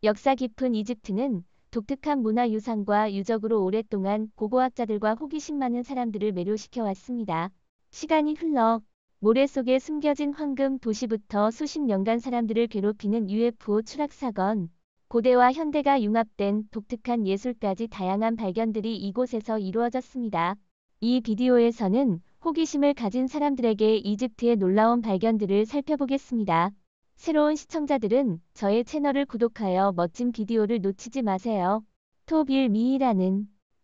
역사 깊은 이집트는 독특한 문화유산과 유적으로 오랫동안 고고학자들과 호기심 많은 사람들을 매료시켜 왔습니다. 시간이 흘러 모래 속에 숨겨진 황금 도시부터 수십 년간 사람들을 괴롭히는 UFO 추락 사건, 고대와 현대가 융합된 독특한 예술까지 다양한 발견들이 이곳에서 이루어졌습니다. 이 비디오에서는 호기심을 가진 사람들에게 이집트의 놀라운 발견들을 살펴보겠습니다. 새로운 시청자들은 저의 채널을 구독하여 멋진 비디오를 놓치지 마세요. 톱1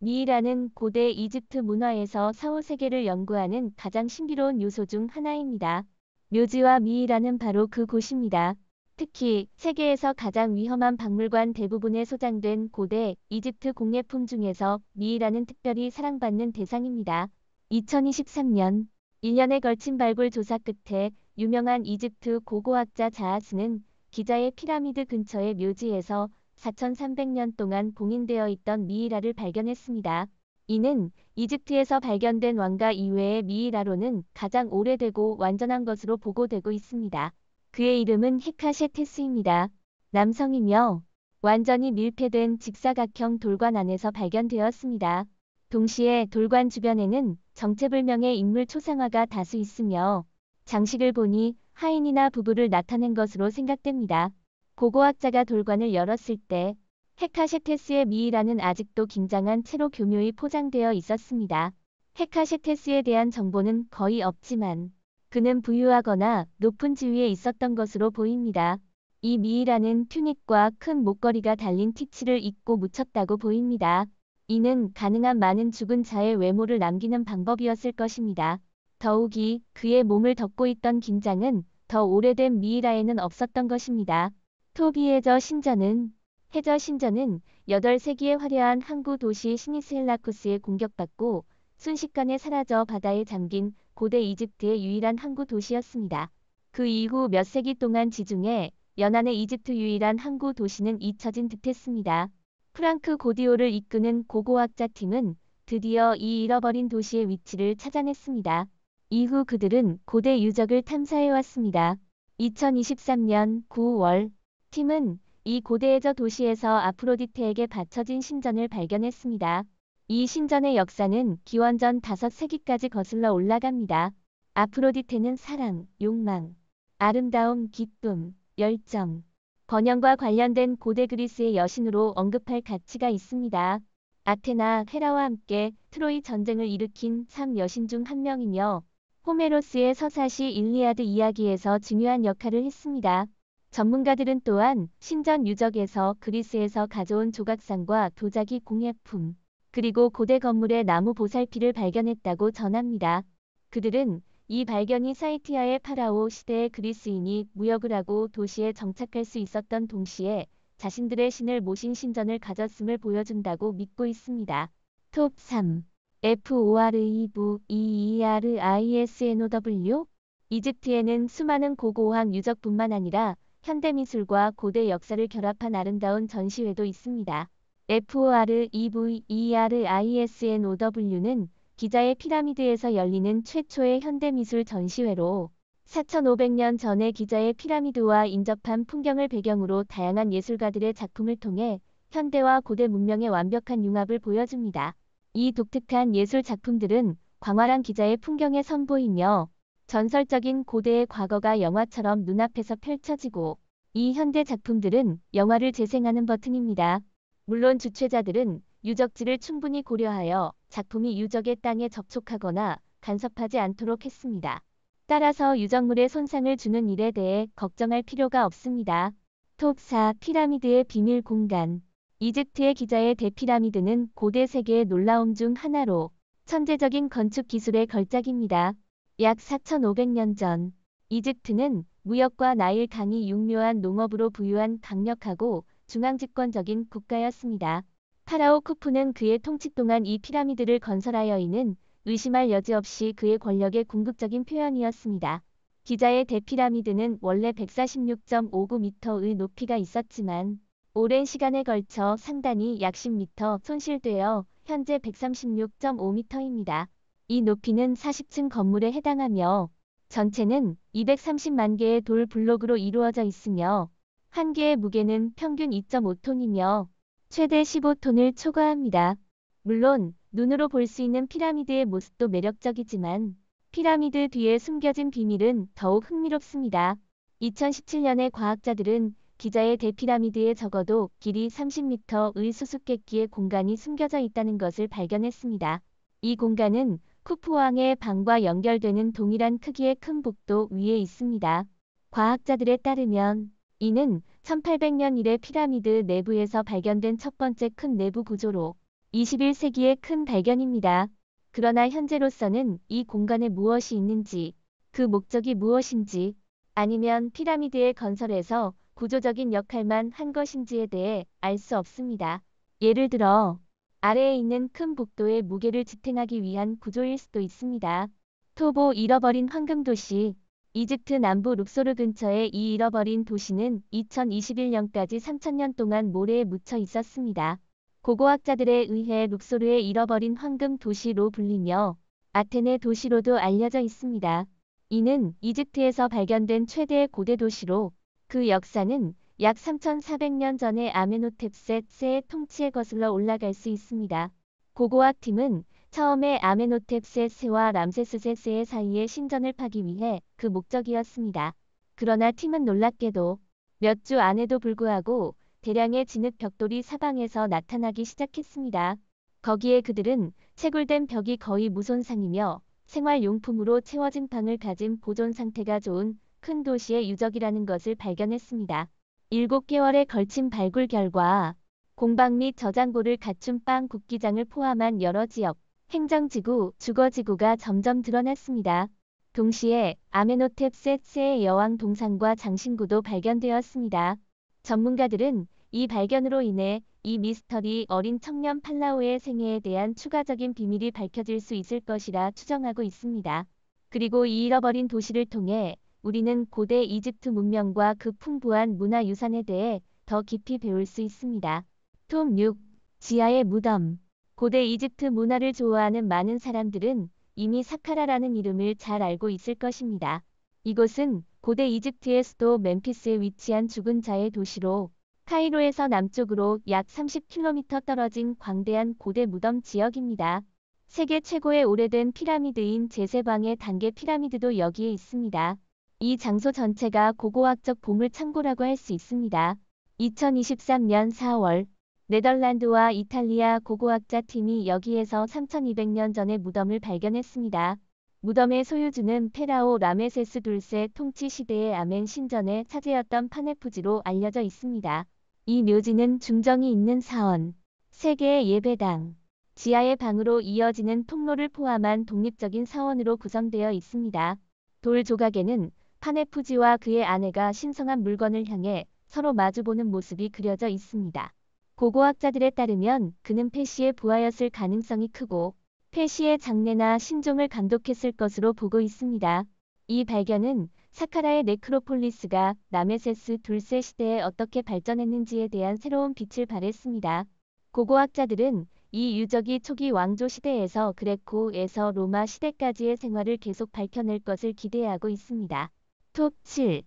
미이라는 고대 이집트 문화에서 4, 5세계를 연구하는 가장 신비로운 요소 중 하나입니다. 묘지와 미이라는 바로 그 곳입니다. 특히 세계에서 가장 위험한 박물관 대부분에 소장된 고대 이집트 공예품 중에서 미이라는 특별히 사랑받는 대상입니다. 2023년 1년에 걸친 발굴 조사 끝에 유명한 이집트 고고학자 자하스는 기자의 피라미드 근처의 묘지에서 4,300년 동안 봉인되어 있던 미이라를 발견했습니다. 이는 이집트에서 발견된 왕가 이외의 미이라로는 가장 오래되고 완전한 것으로 보고되고 있습니다. 그의 이름은 헤카셰테스입니다. 남성이며 완전히 밀폐된 직사각형 돌관 안에서 발견되었습니다. 동시에 돌관 주변에는 정체불명의 인물 초상화가 다수 있으며 장식을 보니 하인이나 부부를 나타낸 것으로 생각됩니다. 고고학자가 돌관을 열었을 때 헤카셰테스의 미이라는 아직도 긴장한 채로 교묘히 포장되어 있었습니다. 헤카셰테스에 대한 정보는 거의 없지만 그는 부유하거나 높은 지위에 있었던 것으로 보입니다. 이 미이라는 튜닉과 큰 목걸이가 달린 티치를 입고 묻혔다고 보입니다. 이는 가능한 많은 죽은 자의 외모를 남기는 방법이었을 것입니다. 더욱이 그의 몸을 덮고 있던 긴장은 더 오래된 미이라에는 없었던 것입니다. 토비해저 신전은 해저 신전은 8세기의 화려한 항구 도시 시니스헬라쿠스에 공격받고 순식간에 사라져 바다에 잠긴 고대 이집트의 유일한 항구 도시였습니다. 그 이후 몇 세기 동안 지중해 연안의 이집트 유일한 항구 도시는 잊혀진 듯했습니다. 프랑크 고디오를 이끄는 고고학자 팀은 드디어 이 잃어버린 도시의 위치를 찾아냈습니다. 이후 그들은 고대 유적을 탐사해왔습니다. 2023년 9월 팀은 이 고대해저 도시에서 아프로디테에게 바쳐진 신전을 발견했습니다. 이 신전의 역사는 기원전 5세기까지 거슬러 올라갑니다. 아프로디테는 사랑, 욕망, 아름다움, 기쁨, 열정, 번영과 관련된 고대 그리스의 여신으로 언급할 가치가 있습니다. 아테나, 헤라와 함께 트로이 전쟁을 일으킨 3여신 중 한 명이며 호메로스의 서사시 일리아드 이야기에서 중요한 역할을 했습니다. 전문가들은 또한 신전 유적에서 그리스에서 가져온 조각상과 도자기 공예품, 그리고 고대 건물의 나무 보살피를 발견했다고 전합니다. 그들은 이 발견이 사이티아의 파라오 시대의 그리스인이 무역을 하고 도시에 정착할 수 있었던 동시에 자신들의 신을 모신 신전을 가졌음을 보여준다고 믿고 있습니다. 톱 3. FOREVERISNOW 이집트에는 수많은 고고학 유적뿐만 아니라 현대미술과 고대 역사를 결합한 아름다운 전시회도 있습니다. FOREVERISNOW는 기자의 피라미드에서 열리는 최초의 현대미술 전시회로 4,500년 전의 기자의 피라미드와 인접한 풍경을 배경으로 다양한 예술가들의 작품을 통해 현대와 고대 문명의 완벽한 융합을 보여줍니다. 이 독특한 예술 작품들은 광활한 기자의 풍경에 선보이며 전설적인 고대의 과거가 영화처럼 눈앞에서 펼쳐지고 이 현대 작품들은 영화를 재생하는 버튼입니다. 물론 주최자들은 유적지를 충분히 고려하여 작품이 유적의 땅에 접촉하거나 간섭하지 않도록 했습니다. 따라서 유적물에 손상을 주는 일에 대해 걱정할 필요가 없습니다. 톱 4. 피라미드의 비밀 공간 이집트의 기자의 대피라미드는 고대 세계의 놀라움 중 하나로 천재적인 건축 기술의 걸작입니다. 약 4,500년 전 이집트는 무역과 나일 강이 육묘한 농업으로 부유한 강력하고 중앙집권적인 국가였습니다. 파라오 쿠푸는 그의 통치 동안 이 피라미드를 건설하여 이는 의심할 여지 없이 그의 권력의 궁극적인 표현이었습니다. 기자의 대피라미드는 원래 146.59m의 높이가 있었지만 오랜 시간에 걸쳐 상단이 약 10m 손실되어 현재 136.5m입니다. 이 높이는 40층 건물에 해당하며 전체는 230만 개의 돌 블록으로 이루어져 있으며 한 개의 무게는 평균 2.5톤이며 최대 15톤을 초과합니다. 물론 눈으로 볼 수 있는 피라미드의 모습도 매력적이지만 피라미드 뒤에 숨겨진 비밀은 더욱 흥미롭습니다. 2017년에 과학자들은 기자의 대피라미드에 적어도 길이 30m의 수수께끼의 공간이 숨겨져 있다는 것을 발견했습니다. 이 공간은 쿠프왕의 방과 연결되는 동일한 크기의 큰 복도 위에 있습니다. 과학자들에 따르면 이는 1800년 이래 피라미드 내부에서 발견된 첫 번째 큰 내부 구조로 21세기의 큰 발견입니다. 그러나 현재로서는 이 공간에 무엇이 있는지, 그 목적이 무엇인지, 아니면 피라미드의 건설에서 구조적인 역할만 한 것인지에 대해 알 수 없습니다. 예를 들어 아래에 있는 큰 복도의 무게를 지탱하기 위한 구조일 수도 있습니다. 토보 잃어버린 황금도시. 이집트 남부 룩소르 근처의 이 잃어버린 도시는 2021년까지 3000년 동안 모래에 묻혀 있었습니다. 고고학자들에 의해 룩소르의 잃어버린 황금 도시로 불리며 아테네 도시로도 알려져 있습니다. 이는 이집트에서 발견된 최대의 고대 도시로 그 역사는 약 3400년 전의 아메노텝 세의 통치에 거슬러 올라갈 수 있습니다. 고고학팀은 처음에 아메노텝 세와 람세스 세 사이의 신전을 파기 위해 그 목적이었습니다. 그러나 팀은 놀랍게도 몇 주 안에도 불구하고 대량의 진흙 벽돌이 사방에서 나타나기 시작했습니다. 거기에 그들은 채굴된 벽이 거의 무손상이며 생활용품으로 채워진 방을 가진 보존 상태가 좋은 큰 도시의 유적이라는 것을 발견했습니다. 7개월에 걸친 발굴 결과 공방 및 저장고를 갖춘 빵 굽기장을 포함한 여러 지역, 행정지구, 주거지구가 점점 드러났습니다. 동시에 아메노텝 세의 여왕 동상과 장신구도 발견되었습니다. 전문가들은 이 발견으로 인해 이 미스터리 어린 청년 팔라오의 생애에 대한 추가적인 비밀이 밝혀질 수 있을 것이라 추정하고 있습니다. 그리고 이 잃어버린 도시를 통해 우리는 고대 이집트 문명과 그 풍부한 문화유산에 대해 더 깊이 배울 수 있습니다. 톱 6. 지하의 무덤. 고대 이집트 문화를 좋아하는 많은 사람들은 이미 사카라라는 이름을 잘 알고 있을 것입니다. 이곳은 고대 이집트의 수도 멤피스에 위치한 죽은 자의 도시로 카이로에서 남쪽으로 약 30km 떨어진 광대한 고대 무덤 지역입니다. 세계 최고의 오래된 피라미드인 제세방의 단계 피라미드도 여기에 있습니다. 이 장소 전체가 고고학적 보물 창고라고 할 수 있습니다. 2023년 4월 네덜란드와 이탈리아 고고학자 팀이 여기에서 3200년 전의 무덤을 발견했습니다. 무덤의 소유주는 페라오 라메세스 둘세 통치 시대의 아멘 신전의 차제였던 파네푸지로 알려져 있습니다. 이 묘지는 중정이 있는 사원, 3개의 예배당, 지하의 방으로 이어지는 통로를 포함한 독립적인 사원으로 구성되어 있습니다. 돌 조각에는 파네푸지와 그의 아내가 신성한 물건을 향해 서로 마주보는 모습이 그려져 있습니다. 고고학자들에 따르면 그는 페시의 부하였을 가능성이 크고 페시의 장례나 신종을 감독했을 것으로 보고 있습니다. 이 발견은 사카라의 네크로폴리스가 라메세스 둘세 시대에 어떻게 발전했는지에 대한 새로운 빛을 발했습니다. 고고학자들은 이 유적이 초기 왕조 시대에서 그레코에서 로마 시대까지의 생활을 계속 밝혀낼 것을 기대하고 있습니다. 톱 7.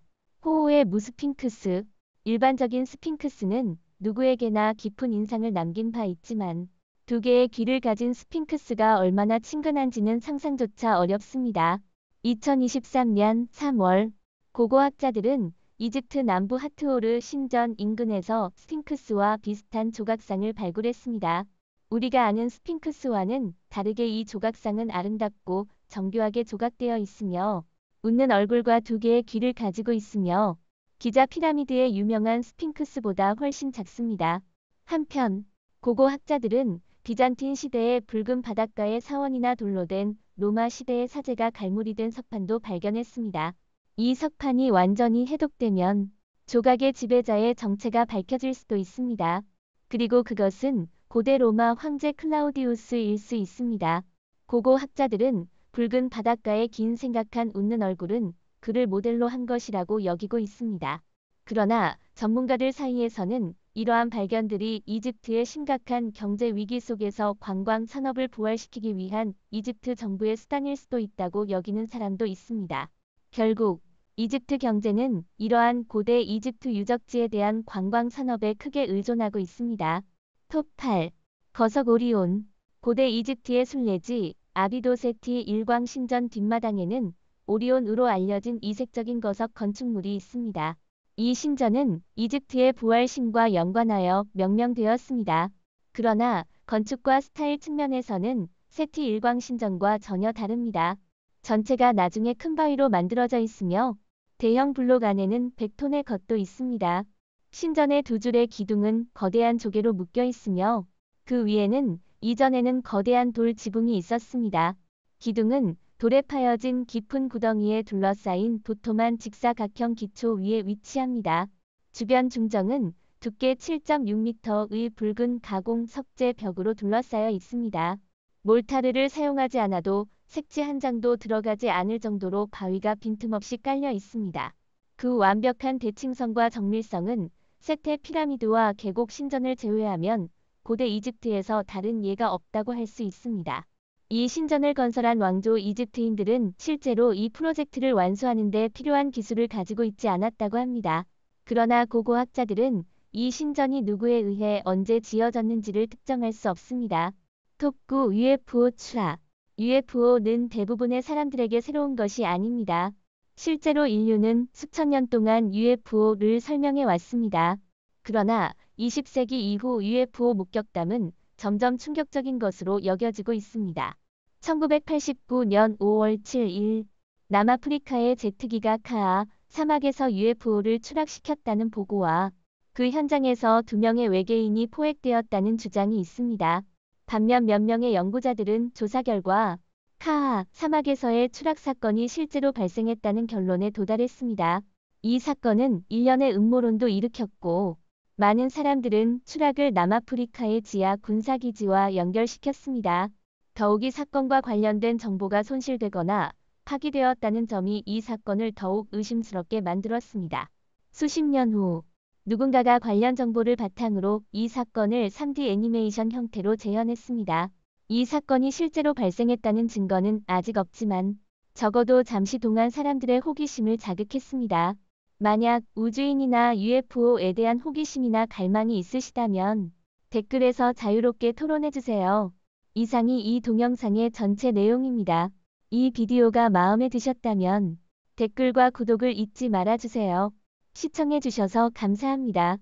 호호의 무스핑크스. 일반적인 스핑크스는 누구에게나 깊은 인상을 남긴 바 있지만 2개의 귀를 가진 스핑크스가 얼마나 친근한지는 상상조차 어렵습니다. 2023년 3월 고고학자들은 이집트 남부 하트호르 신전 인근에서 스핑크스와 비슷한 조각상을 발굴했습니다. 우리가 아는 스핑크스와는 다르게 이 조각상은 아름답고 정교하게 조각되어 있으며 웃는 얼굴과 2개의 귀를 가지고 있으며 기자 피라미드의 유명한 스핑크스보다 훨씬 작습니다. 한편 고고학자들은 비잔틴 시대의 붉은 바닷가의 사원이나 돌로 된 로마 시대의 사제가 갈무리 된 석판도 발견했습니다. 이 석판이 완전히 해독되면 조각의 지배자의 정체가 밝혀질 수도 있습니다. 그리고 그것은 고대 로마 황제 클라우디우스일 수 있습니다. 고고학자들은 붉은 바닷가의 긴 생각한 웃는 얼굴은 그를 모델로 한 것이라고 여기고 있습니다. 그러나 전문가들 사이에서는 이러한 발견들이 이집트의 심각한 경제 위기 속에서 관광 산업을 부활시키기 위한 이집트 정부의 수단일 수도 있다고 여기는 사람도 있습니다. 결국 이집트 경제는 이러한 고대 이집트 유적지에 대한 관광 산업에 크게 의존하고 있습니다. 톱 8. 거석 오리온. 고대 이집트의 순례지 아비도 세티 일광 신전 뒷마당에는 오리온으로 알려진 이색적인 거석 건축물이 있습니다. 이 신전은 이집트의 부활 신과 연관하여 명명되었습니다. 그러나 건축과 스타일 측면에서는 세티 일광 신전과 전혀 다릅니다. 전체가 나중에 큰 바위로 만들어져 있으며 대형 블록 안에는 100톤의 겉도 있습니다. 신전의 두 줄의 기둥은 거대한 조개로 묶여 있으며 그 위에는 이전에는 거대한 돌 지붕이 있었습니다. 기둥은 돌에 파여진 깊은 구덩이에 둘러싸인 도톰한 직사각형 기초 위에 위치합니다. 주변 중정은 두께 7.6m의 붉은 가공 석재 벽으로 둘러싸여 있습니다. 몰타르를 사용하지 않아도 색지 한 장도 들어가지 않을 정도로 바위가 빈틈없이 깔려 있습니다. 그 완벽한 대칭성과 정밀성은 세테 피라미드와 계곡 신전을 제외하면 고대 이집트에서 다른 예가 없다고 할 수 있습니다. 이 신전을 건설한 왕조 이집트인들은 실제로 이 프로젝트를 완수하는 데 필요한 기술을 가지고 있지 않았다고 합니다. 그러나 고고학자들은 이 신전이 누구에 의해 언제 지어졌는지를 특정할 수 없습니다. 톱 9 UFO 추락. UFO는 대부분의 사람들에게 새로운 것이 아닙니다. 실제로 인류는 수천 년 동안 UFO를 설명해 왔습니다. 그러나 20세기 이후 UFO 목격담은 점점 충격적인 것으로 여겨지고 있습니다. 1989년 5월 7일 남아프리카의 제트기가 카아 사막에서 UFO를 추락시켰다는 보고와 그 현장에서 2명의 외계인이 포획되었다는 주장이 있습니다. 반면 몇 명의 연구자들은 조사 결과 카아 사막에서의 추락 사건이 실제로 발생했다는 결론에 도달했습니다. 이 사건은 일련의 음모론도 일으켰고 많은 사람들은 추락을 남아프리카의 지하 군사기지와 연결시켰습니다. 더욱 이 사건과 관련된 정보가 손실되거나 파기되었다는 점이 이 사건을 더욱 의심스럽게 만들었습니다. 수십 년 후 누군가가 관련 정보를 바탕으로 이 사건을 3D 애니메이션 형태로 재현했습니다. 이 사건이 실제로 발생했다는 증거는 아직 없지만 적어도 잠시 동안 사람들의 호기심을 자극했습니다. 만약 우주인이나 UFO에 대한 호기심이나 갈망이 있으시다면 댓글에서 자유롭게 토론해주세요. 이상이 이 동영상의 전체 내용입니다. 이 비디오가 마음에 드셨다면 댓글과 구독을 잊지 말아주세요. 시청해주셔서 감사합니다.